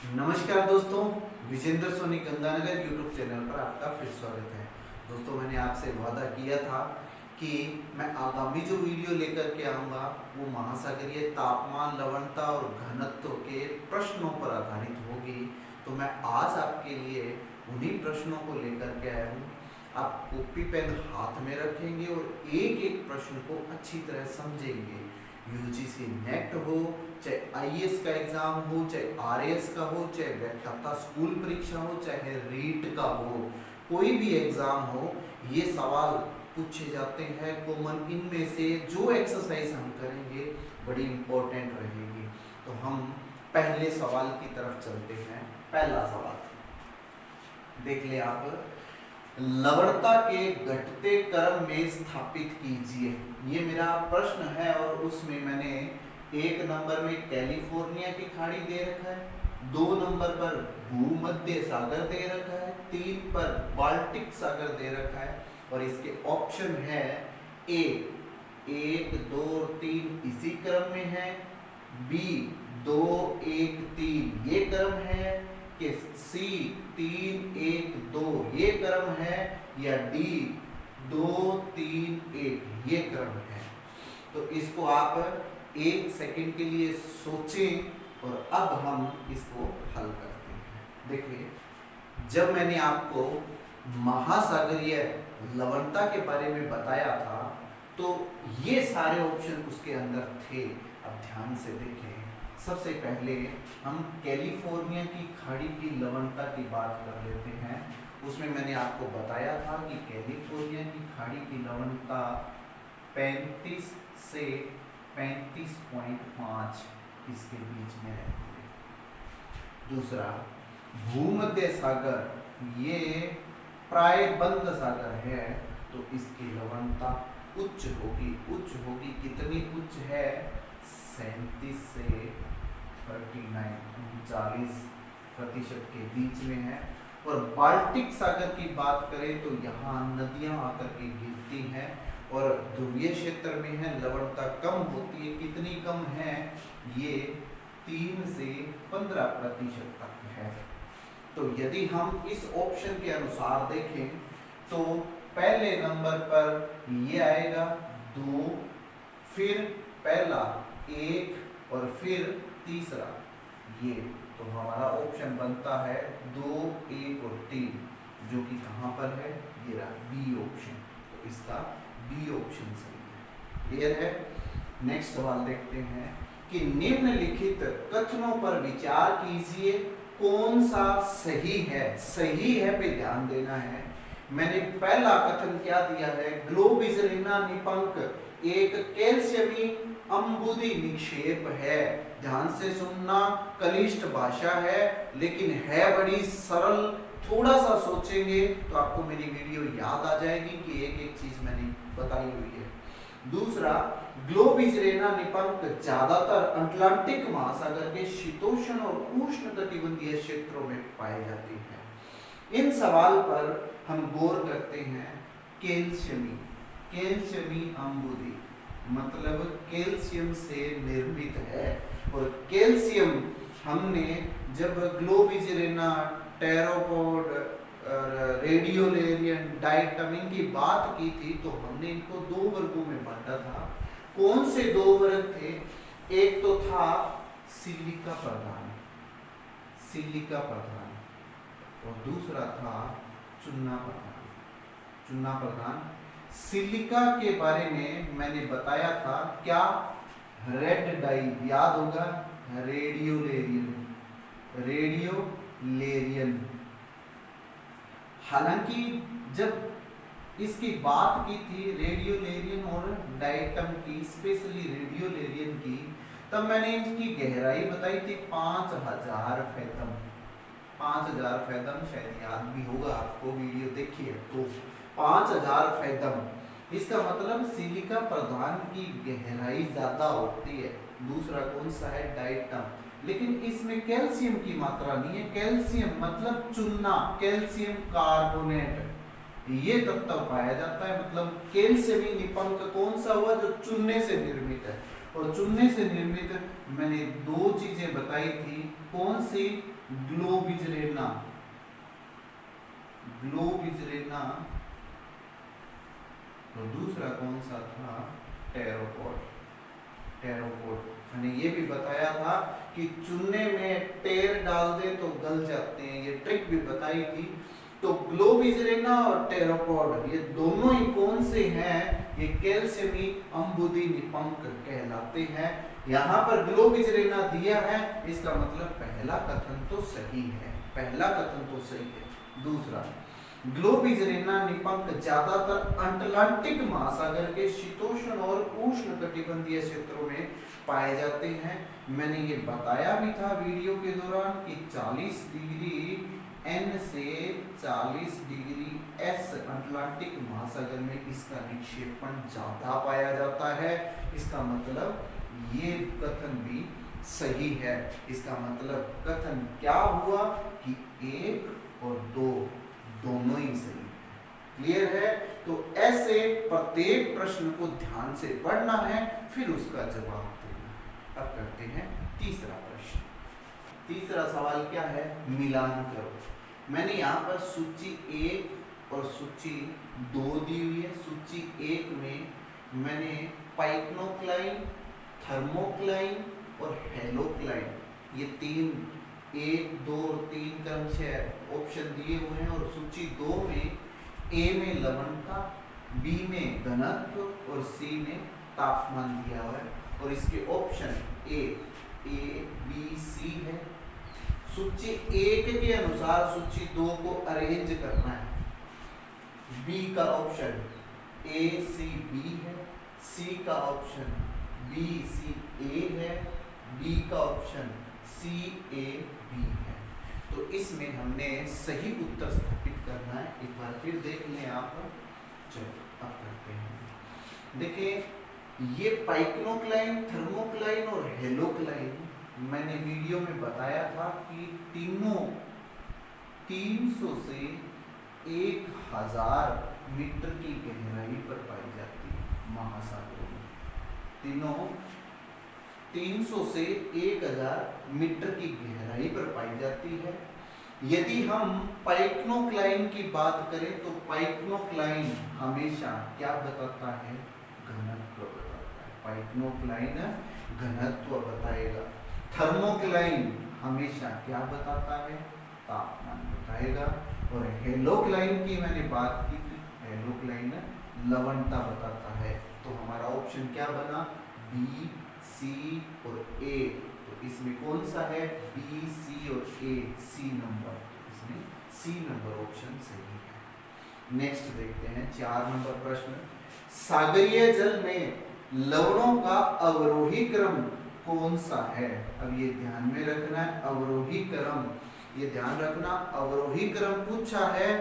नमस्कार दोस्तों, Vijendra Soni Ganganagar YouTube channel पर आपका फिर स्वागत है। दोस्तों, मैंने आपसे वादा किया था कि मैं आगामी जो वीडियो लेकर के आऊँगा वो महासागरीय तापमान, लवणता और घनत्व के प्रश्नों पर आधारित होगी। तो मैं आज आपके लिए उन्हीं प्रश्नों को लेकर के आया हूँ। आप कॉपी पेन हाथ में रखेंगे और एक एक प्रश्न को अच्छी तरह समझेंगे। यूजीसी नेट हो, चाहे आईएएस का एग्जाम हो, चाहे आरएएस का हो, चाहे व्याख्याता स्कूल परीक्षा हो, चाहे रीट का हो, कोई भी एग्जाम हो, ये सवाल पूछे जाते हैं कॉमन। इनमें से जो एक्सरसाइज हम करेंगे बड़ी इंपॉर्टेंट रहेगी। तो हम पहले सवाल की तरफ चलते हैं। पहला सवाल देख ले आप, लवणता के घटते क्रम में स्थापित कीजिए। ये मेरा प्रश्न है और उसमें मैंने एक नंबर में कैलिफोर्निया की खाड़ी दे रखा है, 2 नंबर पर भूमध्य सागर दे रखा है, 3 पर बाल्टिक सागर दे रखा है और इसके ऑप्शन है ए 1 2 3 इसी क्रम में है, बी 2 1 3 ये क्रम है, कि सी 3 1 2 ये क्रम है, या डी 2 3 1 ये क्रम है। तो इसको आप 1 सेकंड के लिए सोचें और अब हम इसको हल करते हैं। देखिए, जब मैंने आपको महासागरीय लवणता के बारे में बताया था तो ये सारे ऑप्शन उसके अंदर थे। अब ध्यान से देखें। सबसे पहले हम कैलिफोर्निया की खाड़ी की लवणता की बात कर लेते हैं। उसमें मैंने आपको बताया था कि कैलिफोर्निया की खाड़ी की लवणता 35 से 35.5 इसके बीच में रहती है। दूसरा, भूमध्य सागर ये प्राय बंद सागर है तो इसकी लवणता उच्च होगी। उच्च होगी, कितनी उच्च है? 37 से 39 के बीच में है। और बाल्टिक सागर की बात करें तो यहाँ नदियां आकर के गिरती हैं और ध्रुवीय क्षेत्र में है, लवणता कम होती है। कितनी कम है? ये 3 से 15% तक है। तो यदि हम इस ऑप्शन के अनुसार देखें तो पहले नंबर पर ये आएगा 2, फिर पहला 1 और फिर तीसरा ये। तो हमारा ऑप्शन बनता है 2 1 और 3, जो कि कहाँ पर है? ये रहा बी ऑप्शन। तो इसका बी ऑप्शन सही है। क्लियर है? नेक्स्ट सवाल देखते हैं कि निम्नलिखित कथनों पर विचार कीजिए, कौन सा सही है? सही है पे ध्यान देना है। मैंने पहला कथन क्या दिया है? ग्लोबिस्रेना निपंक एक कैल्शियमी अम्बुदी निक्षेप है। ध्यान से सुनना, क्लिष्ट भाषा है लेकिन है बड़ी सरल। थोड़ा सा सोचेंगे तो आपको मेरी वीडियो याद आ जाएगी कि एक एक चीज मैंने बताई हुई है। दूसरा, ग्लोबिस्रेना निपंक ज्यादातर अटलांटिक महासागर के शीतोष्ण और उष्णकटिबंधीय क्षेत्रों में पाई जाती है। इन सवाल पर हम गौर करते हैं। कैल्शियमी अम्बुदी मतलब कैल्शियम से निर्मित है। और कैल्शियम हमने जब ग्लोबिस्रेना, टेरोपोड और रेडियोलेरियन, डाइटम इनकी बात की थी तो हमने इनको 2 वर्गों में बांटा था। कौन से 2 वर्ग थे? एक तो था सिलिका प्रधान और दूसरा था चुना प्रधान। सिलिका के बारे में मैंने बताया था क्या? रेड डाई, याद होगा, रेडियोलेरियन। हालांकि जब इसकी बात की थी रेडियोलेरियन और डाइटम की, स्पेशली रेडियोलेरियन की, तब मैंने इनकी गहराई बताई थी 5000 फैथम। 5000 फैथम, शायद याद भी होगा आपको, वीडियो देखिए तो 5000 फैथम। इसका मतलब सिलिका प्रधान की गहराई ज्यादा होती है। दूसरा कौन सा है? डाइटम। लेकिन इसमें कैल्शियम की मात्रा नहीं है। कैल्शियम मतलब चूना, कैल्शियम कार्बोनेट, ये तत्व पाया जाता है। मतलब कैल्शियमी निपंक कौन सा हुआ? जो चूने से निर्मित है। और चूने से निर्मित मैंने दो चीजें बताई थी, कौन सी? ग्लोबिजरेना, ग्लोबिजरेना, और दूसरा कौन सा था? टेरोपोड, टेरोपोड। मैंने ये भी बताया था कि चूने में टेर डाल दे तो गल जाते हैं, ये ट्रिक भी बताई थी। तो ग्लोबिजरेना और टेरोपोड ये दोनों ही कौन से हैं? ये कैल्शियमी अम्बुदी निपंक कहलाते हैं। यहाँ पर ग्लोबिजरेना दिया है, इसका मतलब पहला कथन तो सही है, पहला कथन तो सही है। दूसरा, ग्लोबिजरेना निपंक ज्यादातर अटलांटिक महासागर के शीतोष्ण और उष्ण कटिबंधीय क्षेत्रों में पाए जाते हैं। मैंने ये बताया भी था वीडियो के दौरान कि 40 डिग्री N से 40 डिग्री S अटलांटिक महासागर में इसका निक्षेपण ज्यादा पाया जाता है। इसका मतलब ये कथन भी सही है। इसका मतलब कथन क्या हुआ कि 1 और 2 दोनों ही सही है। क्लियर है? तो ऐसे प्रत्येक प्रश्न को ध्यान से पढ़ना है, फिर उसका जवाब देना। अब करते हैं तीसरा प्रश्न। तीसरा सवाल क्या है? मिलान करो। मैंने यहाँ पर सूची 1 और सूची 2 दी हुई है। सूची 1 में मैंने पाइक्नोक्लाइन, थर्मोक्लाइन और हेलोक्लाइन, ये 1, 2 और 3 क्रमशः ऑप्शन दिए हुए हैं। और सूची 2 में ए में लवणता, बी में घनत्व और सी में तापमान दिया हुआ है। और इसके ऑप्शन ए बी सी है। सूची 1 के अनुसार सूची 2 को अरेंज करना है। बी का ऑप्शन ए सी बी है, सी का ऑप्शन बी सी ए है, डी का ऑप्शन सी ए बी है। तो इसमें हमने सही उत्तर स्थापित करना है। एक बार फिर देख लें आप। चलो अब करते हैं। देखिए ये पाइक्नोक्लाइन, थर्मोक्लाइन और हेलोक्लाइन मैंने वीडियो में बताया था कि तीनों 300 से 1000 मीटर की गहराई पर पाई जाती है महासागरों में। तीनों 300 से 1000 मीटर की गहराई पर पाई जाती है। यदि हम पाइक्नोक्लाइन की बात करें तो पाइक्नोक्लाइन हमेशा क्या बताता है? घनत्व बताता है। पाइक्नोक्लाइन घनत्व बताएगा। थर्मोक्लाइन हमेशा क्या बताता है? तापमान बताएगा। और हेलोक्लाइन की मैंने बात की थी, हेलोक्लाइन लवणता बताता है। तो हमारा ऑप्शन क्या बना? बी सी और ए। तो इसमें कौन सा है? बी सी और ए, सी नंबर। इसमें सी नंबर ऑप्शन सही है। नेक्स्ट देखते हैं 4 नंबर प्रश्न। सागरीय जल में लवणों का अवरोही क्रम कौन सा है? अब ये ध्यान में रखना है, अवरोही क्रम, ये ध्यान रखना। अवरोही क्रम पूछा है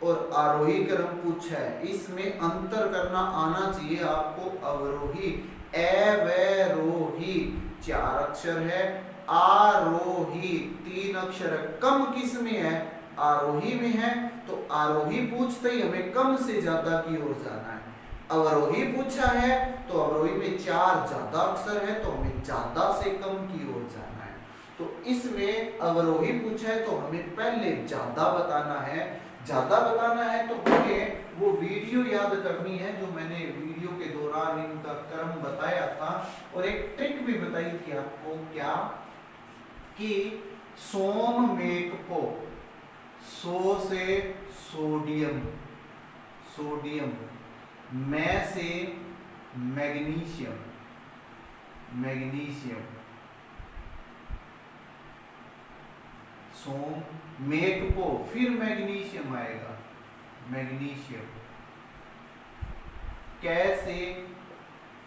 और आरोही क्रम पूछा है, इसमें अंतर करना आना चाहिए आपको। अवरोही, अवरोही 4 अक्षर है, आरोही 3 अक्षर है। कम किस में है? आरोही में है। तो आरोही पूछते ही हमें कम से ज्यादा की ओर जाना है। अवरोही पूछा है तो अवरोही में 4 ज्यादा अक्षर है, तो हमें ज्यादा से कम की ओर जाना है। तो इसमें अवरोही पूछा है तो हमें पहले ज्यादा बताना है। ज्यादा बताना है तो हमें वो वीडियो याद करनी है जो मैंने वीडियो के दौरान इनका क्रम बताया था। और एक ट्रिक भी बताई थी आपको, क्या कि सोम मेघको, सो से सोडियम, सोडियम, मैं से मैग्नीशियम, मैग्नीशियम, सोम मेघको, फिर मैग्नीशियम आएगा, मैग्नीशियम, कैसे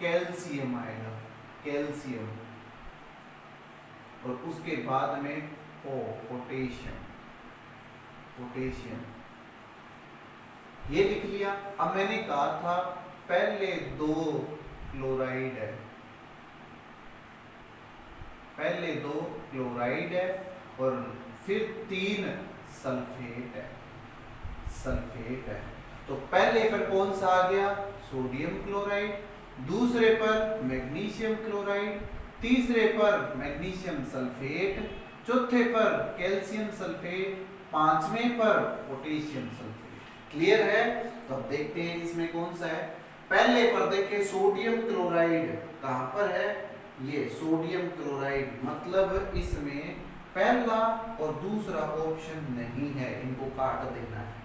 कैल्शियम आएगा, कैल्शियम, और उसके बाद में पोटेशियम, पोटेशियम। ये लिख लिया। अब मैंने कहा था पहले 2 क्लोराइड है, पहले 2 क्लोराइड है और फिर 3 सल्फेट है, सल्फेट है। तो पहले पर कौन सा आ गया? Sodium chloride. दूसरे पर मैग्नीशियम क्लोराइड, तीसरे पर मैग्नीशियम सल्फेट, चौथे पर कैल्शियम सल्फेट, पांचवें पर पोटेशियम सल्फेट। क्लियर है? तो अब देखते हैं इसमें कौन सा है। पहले पर देखें सोडियम क्लोराइड कहां पर है, ये सोडियम क्लोराइड, मतलब इसमें पहला और दूसरा ऑप्शन नहीं है, इनको काट देना है।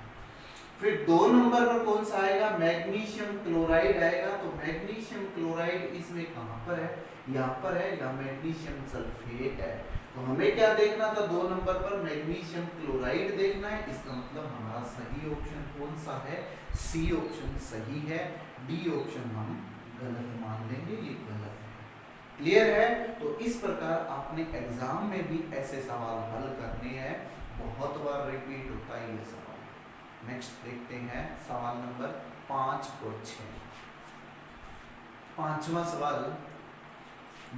फिर 2 नंबर पर कौन सा आएगा, मैग्नीशियम क्लोराइड आएगा। तो मैग्नीशियम क्लोराइड इसमें कहां पर है, यहाँ पर है, या मैग्नीशियम सल्फेट है। तो हमें क्या देखना था, 2 नंबर पर मैग्नीशियम क्लोराइड देखना है। इसका मतलब हमारा सही ऑप्शन कौन सा है, सी ऑप्शन सही है, डी ऑप्शन हम गलत मान लेंगे, ये गलत है। क्लियर है? तो इस प्रकार आपने एग्जाम में भी ऐसे सवाल हल करने हैं, बहुत बार रिपीट होता है ये सवाल। नेक्स्ट देखते हैं सवाल नंबर 5 और 6। पांचवा सवाल,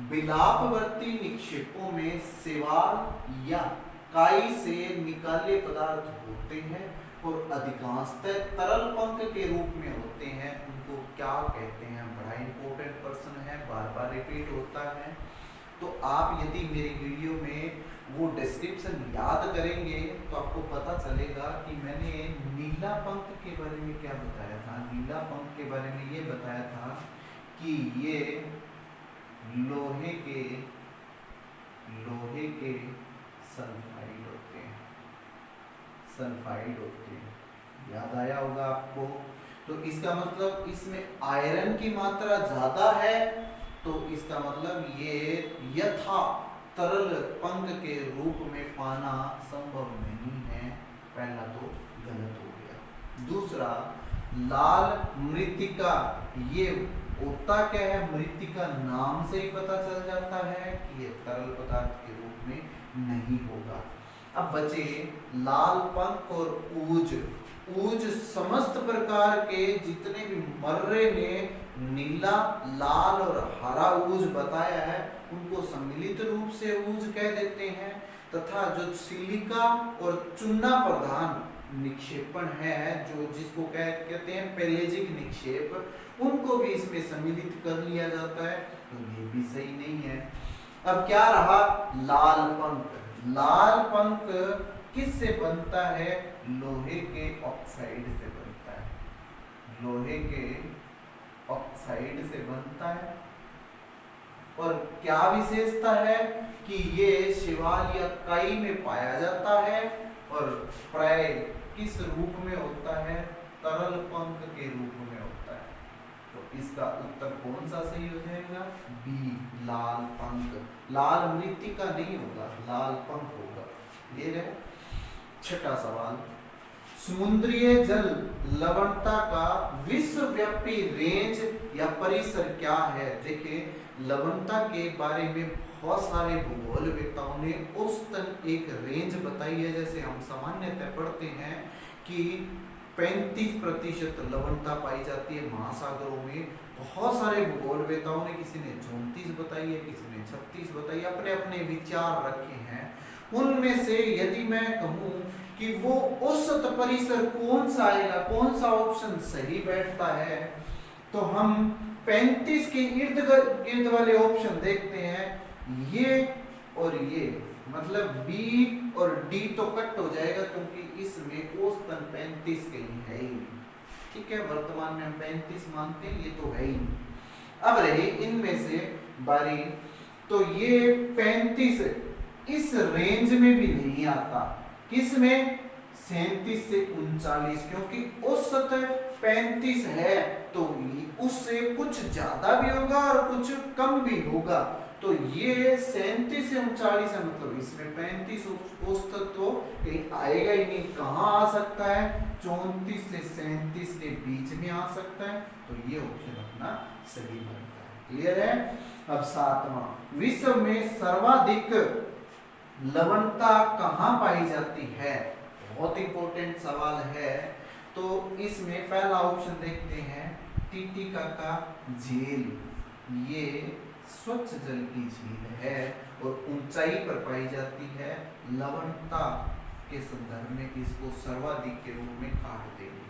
बिलापवर्ती निक्षेपों में शैवाल या काई से निकाले पदार्थ होते हैं और अधिकांशतः तरल पंख के रूप में होते हैं, उनको क्या कहते हैं? बड़ा इंपॉर्टेंट प्रश्न है, बार बार रिपीट होता है। तो आप यदि मेरी वीडियो में वो डिस्क्रिप्शन याद करेंगे तो आपको पता चलेगा कि मैंने नीला पंख के बारे में क्या बताया था। नीला पंख के बारे में ये बताया था कि ये लोहे के सल्फाइड होते हैं, सल्फाइड होते हैं, याद आया होगा आपको। तो इसका मतलब इसमें आयरन की मात्रा ज्यादा है, तो इसका मतलब ये यथा तरल पंख के रूप में पाना संभव नहीं है, पहला तो गलत हो गया। दूसरा, लाल मृत्तिका, ये होता क्या है, मृत्तिका नाम से ही पता चल जाता है कि ये तरल पदार्थ के रूप में नहीं होगा। अब बचे लाल पंख और ऊज। ऊज समस्त प्रकार के जितने भी मर्रे ने नीला, लाल और हरा ऊज बताया है उनको सम्मिलित रूप से ऊज कह देते हैं, तथा जो सिलिका और चूना प्रधान निक्षेपण है, जो जिसको कहते हैं पेलेजिक निक्षेप, उनको भी इसमें सम्मिलित कर लिया जाता है। तो ये भी सही नहीं है। अब क्या रहा, लाल पंख। लाल पंख किससे बनता है, लोहे के ऑक्साइड से बनता है, लोहे के ऑक्साइड से बनता है। और क्या विशेषता है कि ये शैवाल या काई में पाया जाता है और प्राय किस रूप में होता है, तरल पंख के रूप में होता है। तो इसका उत्तर कौन सा सही हो जाएगा, बी, लाल पंख। लाल मृत्तिका नहीं होगा, लाल पंख होगा। ये रहे। छठा सवाल, समुद्रीय जल लवणता का विश्वव्यापी रेंज या परिसर क्या है। देखिए, लवणता के बारे में बहुत सारे भूगोलवेत्ताओं ने औसतन एक रेंज बताई है। जैसे हम सामान्यतः पढ़ते हैं कि 35% लवणता पाई जाती है महासागरों में। बहुत सारे भूगोलवेत्ताओं ने, किसी ने 34 बताई है, किसी ने 36 बताई है, अपने अपने विचार रखे हैं। उनमें से यदि मैं कहूं कि वो औसत परिसर कौन सा आएगा, कौन सा ऑप्शन सही बैठता है, तो हम 35 के इर्द गिर्द वाले ऑप्शन देखते हैं, ये और ये, मतलब बी और डी तो कट हो जाएगा क्योंकि इसमें औसतन 35 कहीं है ही नहीं। ठीक है, वर्तमान में हम 35 मानते हैं, ये तो है ही नहीं। अब रही इनमें से बारी, तो ये 35 इस रेंज में भी नहीं आता। किस में, 37 से 39, क्योंकि औसत 35 है तो उससे कुछ ज्यादा भी होगा और कुछ कम भी होगा। तो ये 37 से 39 है, मतलब इसमें 35 औसत तो कहीं आएगा ही नहीं। कहाँ आ सकता है, 34 से 37 के बीच में आ सकता है। तो ये ऑप्शन अपना सही बनता है। क्लियर है? अब 7वां, विश्व में सर्वाधिक लवणता कहाँ पाई जाती है। बहुत इंपॉर्टेंट सवाल है। तो इसमें पहला ऑप्शन देखते हैं, टीटिका का झील। ये स्वच्छ जल की झील है और ऊंचाई पर पाई जाती है। लवणता के संदर्भ में इसको सर्वाधिक के रूप में काट देंगे,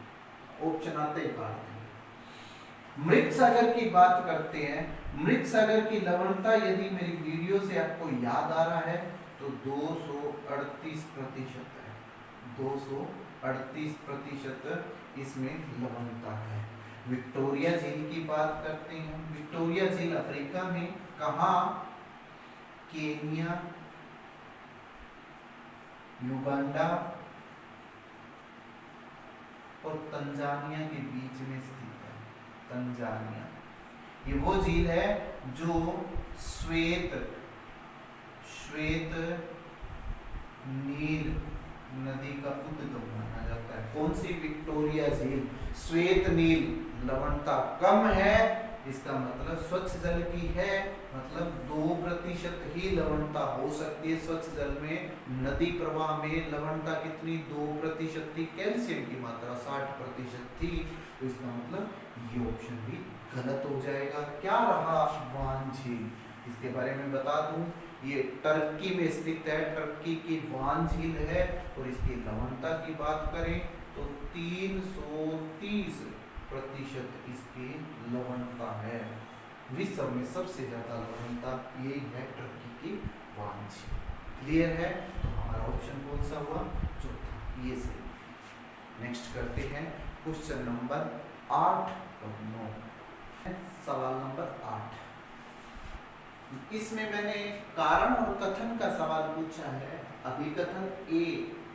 ऑप्शन आते ही काट देंगे। मृत सागर की बात करते हैं। मृत सागर की लवणता यदि मेरी वीडियो से आपको याद आ रहा है तो 238% है। 238% इसमें लवणता है। विक्टोरिया झील की बात करते हैं। विक्टोरिया झील अफ्रीका में कहाँ? केनिया, युगांडा और तंजानिया के बीच में स्थित है। तंजानिया ये वो झील है जो श्वेत नील नदी का उद्गम माना जाता है। कौन सी? विक्टोरिया झील। श्वेत नील लवणता कम है, इसका मतलब स्वच्छ जल की है, मतलब 2% ही लवणता हो सकती है स्वच्छ जल में। नदी प्रवाह में लवणता कितनी? 2% थी। कैल्शियम की मात्रा 60% थी, तो इसका मतलब ये ऑप्शन भी गलत हो जाएगा। क्या रहा? वान झील। इसके बारे में बता दूं, ये टर्की में स्थित है। टर्की की वान झील है और इसकी लवणता की बात करें तो 330% इसकी लवणता है। विश्व में सबसे ज्यादा लवणता यही है, टर्की की वान झील। क्लियर है? तो हमारा ऑप्शन कौन सा हुआ? चौथा, ये सही। नेक्स्ट करते हैं क्वेश्चन नंबर 8 और 9। सवाल नंबर 8, इसमें मैंने कारण और कथन का सवाल पूछा है। अभिकथन ए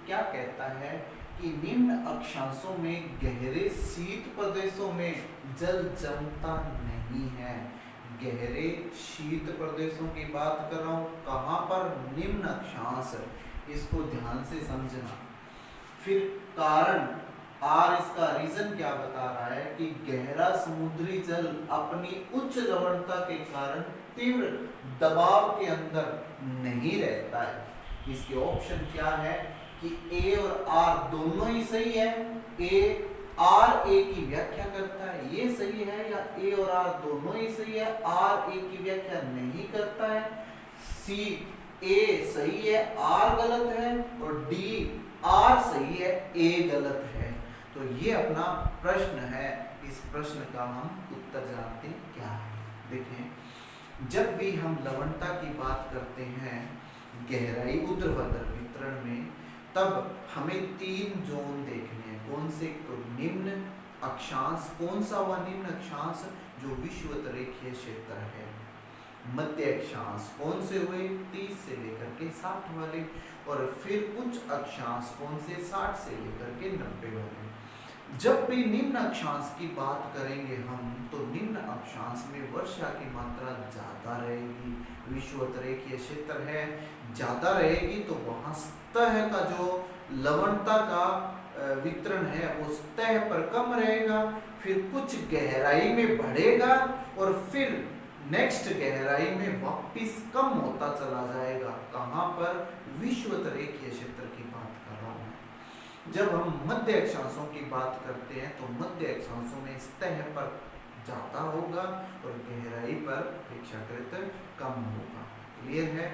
क्या कहता है कि निम्न अक्षांशों में गहरे शीत प्रदेशों में जल जमता नहीं है। गहरे शीत प्रदेशों की बात कर रहा हूं, कहां पर? निम्न अक्षांश। इसको ध्यान से समझना। फिर कारण आर, इसका रीजन क्या बता रहा है कि गहरा समुद्री जल अपनी उच्च लवणता के कारण तीव्र दबाव के अंदर नहीं रहता है। इसके ऑप्शन क्या है कि ए और आर दोनों ही सही है। ए की व्याख्या करता है, ये सही है, या ए और आर दोनों ही सही है, आर ए की व्याख्या नहीं करता है। सी, ए सही है, आर गलत है, और डी, आर सही है, ए गलत है। तो ये अपना प्रश्न है। इस प्रश्न का हम उत्तर जानते हैं क्या है। देखें, जब भी हम लवणता की बात करते हैं गहराई ऊर्ध्वाधर वितरण में, तब हमें 3 जोन देखने हैं। कौन से? तो निम्न अक्षांश। कौन सा हुआ निम्न अक्षांश? जो विषुवत रेखीय क्षेत्र है। मध्य अक्षांश कौन से हुए? 30 से लेकर के 60 वाले। और फिर उच्च अक्षांश कौन से? 60 से लेकर के 90 वाले। जब भी निम्न अक्षांश की बात करेंगे हम, तो निम्न अक्षांश में वर्षा की मात्रा ज्यादा रहेगी। विषुवत रेखीय क्षेत्र है, ज्यादा रहेगी, तो वहां सतह का जो लवणता का वितरण है वो सतह पर कम रहेगा, फिर कुछ गहराई में बढ़ेगा और फिर नेक्स्ट गहराई में वापस कम होता चला जाएगा। कहां पर? विषुवत रेखीय क्षेत्र की बात कर रहा हूं। जब हम मध्य अक्षांशों की बात करते हैं तो मध्य अक्षांशों में सतह पर ज्यादा होगा और गहराई पर अपेक्षाकृत कम होगा। क्लियर है?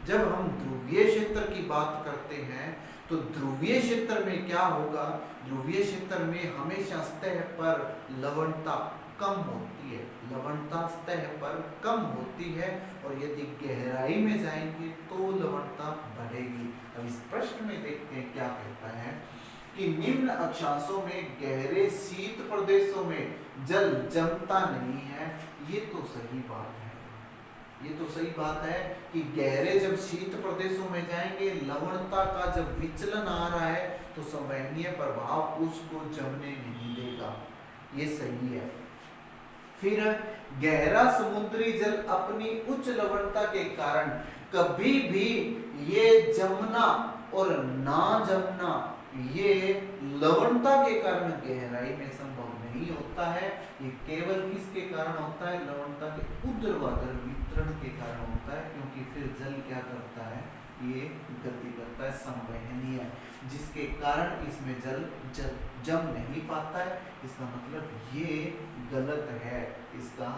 जब हम ध्रुवीय क्षेत्र की बात करते हैं तो ध्रुवीय क्षेत्र में क्या होगा? ध्रुवीय क्षेत्र में हमेशा सतह पर लवणता कम होती है, लवणता सतह पर कम होती है, और यदि गहराई में जाएंगे तो लवणता बढ़ेगी। अब इस प्रश्न में देखते हैं क्या कहता है कि निम्न अक्षांशों में गहरे शीत प्रदेशों में जल जमता नहीं है। ये तो सही बात है, ये तो सही बात है कि गहरे जब शीत प्रदेशों में जाएंगे, लवणता का जब विचलन आ रहा है तो संवहनीय प्रभाव उसको जमने नहीं देगा। ये सही है। फिर गहरा समुद्री जल अपनी उच्च लवणता के कारण कभी भी ये जमना और ना जमना, ये लवणता के कारण गहराई में संभव नहीं होता है। ये केवल किसके कारण होता है? लवणता के ऊर्ध्वाधर वितरण के कारण होता है, क्योंकि फिर जल क्या करता है? ये गति करता है, संवहनीय, जिसके कारण इसमें जल जम नहीं पाता है। इसका मतलब ये गलत है इसका।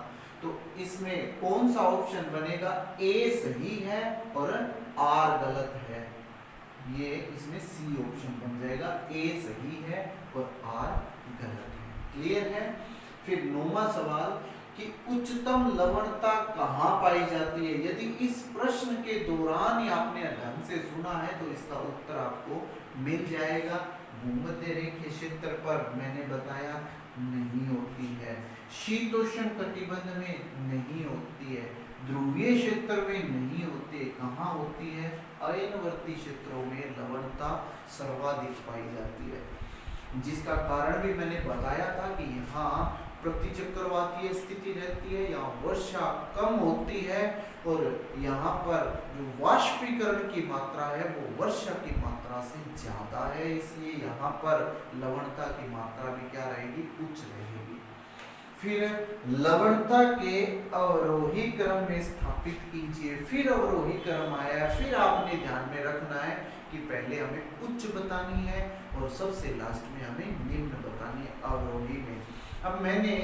तो इसमें कौन सा ऑप्शन बनेगा? ए सही है और आर गलत है। ये इसमें सी ऑप्शन बन जाएगा, ए सही है और आर गलत है। क्लियर है? फिर 9वां सवाल कि उच्चतम लवणता कहाँ पाई जाती है। यदि इस प्रश्न के दौरान ही आपने ढंग से सुना है तो इसका उत्तर आपको मिल जाएगा। भूमध्य रेखीय क्षेत्र पर मैंने बताया नहीं होती है, शीतोष्ण कटिबंध में नहीं होती है, ध्रुवीय क्षेत्र में नहीं होती है। कहाँ होती है? अयनवर्ती क्षेत्रों में लवणता सर्वाधिक पाई जाती है, जिसका कारण भी मैंने बताया था कि यहाँ प्रतिचक्रवातीय स्थिति रहती है, यहाँ वर्षा कम होती है और यहाँ पर जो वाष्पीकरण की मात्रा है वो वर्षा की मात्रा से ज्यादा है, इसलिए यहाँ पर लवणता की मात्रा भी क्या रहेगी? उच्च रहेगी। फिर लवणता के अवरोही क्रम में स्थापित कीजिए। फिर अवरोही क्रम आया, फिर आपने ध्यान में रखना है कि पहले हमें उच्च बतानी है और सबसे लास्ट में हमें निम्न बतानी है अवरोही में। अब मैंने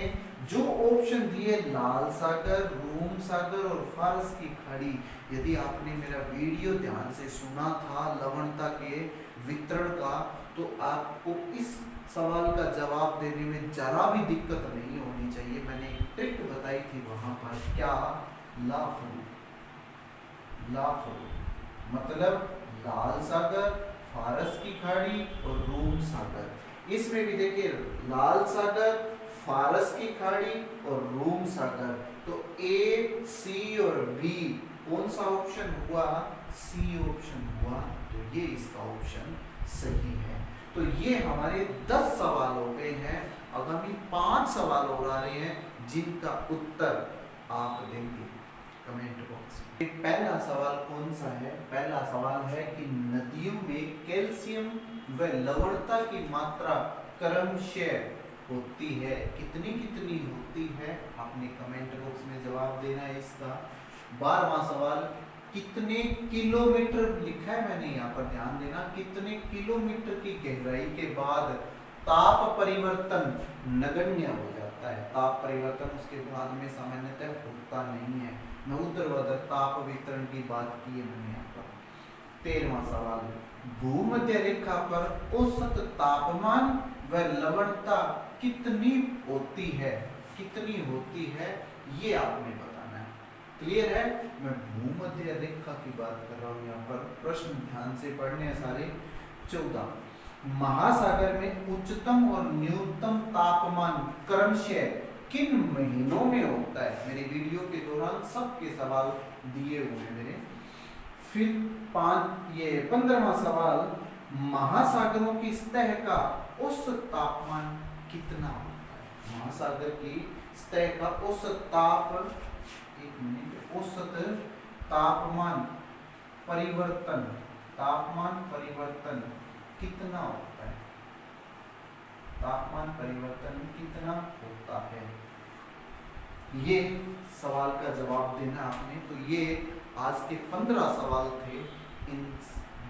जो ऑप्शन दिए लाल सागर, रूम सागर और फारस की खाड़ी, यदि आपने मेरा वीडियो ध्यान से सुना था लवणता के वितरण का तो आपको इस सवाल का जवाब देने में जरा भी दिक्कत नहीं होनी चाहिए। मैंने एक ट्रिक बताई थी वहां पर, क्या? लाफरू मतलब लाल सागर, फारस की खाड़ी और रूम सागर। इसमें भी देखिए लाल सागर, फारस की खाड़ी और रूम सागर, तो ए, सी और बी कौन सा ऑप्शन हुआ? सी ऑप्शन हुआ, तो ये इसका ऑप्शन सही है। तो ये हमारे 10 सवाल हो गए हैं। आगामी 5 सवाल और आ रहे हैं जिनका उत्तर आप देंगे कमेंट बॉक्स में। पहला सवाल कौन सा है? पहला सवाल है कि नदियों में कैल्शियम व लवणता की मात्रा क्रमशः होती है, कितनी कितनी होती है? आपने कमेंट बॉक्स में जवाब देना है इसका। 12वां सवाल, कितने किलोमीटर लिखा है मैंने यहाँ पर, ध्यान देना, कितने किलोमीटर की गहराई के बाद ताप परिवर्तन नगण्य हो जाता है? ताप परिवर्तन उसके बाद में सामान्यतः होता नहीं है। ऊर्ध्वाधर ताप वितरण की बात की है मैंने यहाँ पर। 13वां सवाल, भूमध्य रेखा पर औसत तापमान व लवणता कितनी होती है? कितनी होती है ये आपने बताना है। क्लियर है? मैं भूमध्य रेखा की बात कर रहा हूँ यहाँ पर, प्रश्न ध्यान से पढ़ने हैं सारे। 14, महासागर में उच्चतम और न्यूनतम तापमान क्रमशः किन महीनों में होता है? मेरे वीडियो के दौरान सबके सवाल दिए हुए हैं मेरे। फिर 15वां सवाल, महासागरों की सतह का औसत तापमान कितना होता है? महासागर की सतह का औसत औसत तापमान परिवर्तन कितना होता है? तापमान परिवर्तन कितना होता है? ये सवाल का जवाब देना आपने। तो ये आज के 15 सवाल थे। इन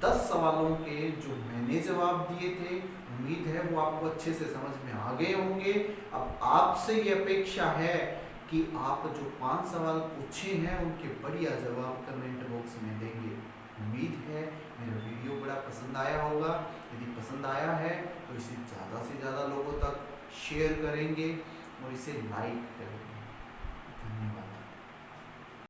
10 सवालों के जो मैंने जवाब दिए थे, उम्मीद है वो आपको अच्छे से समझ में आ गए होंगे। अब आपसे ये अपेक्षा है कि आप जो 5 सवाल पूछे हैं उनके बढ़िया जवाब कमेंट बॉक्स में देंगे। उम्मीद है मेरा वीडियो बड़ा पसंद आया होगा। यदि पसंद आया है तो इसे ज़्यादा से ज़्यादा लोगों तक शेयर करेंगे और इसे लाइक करेंगे।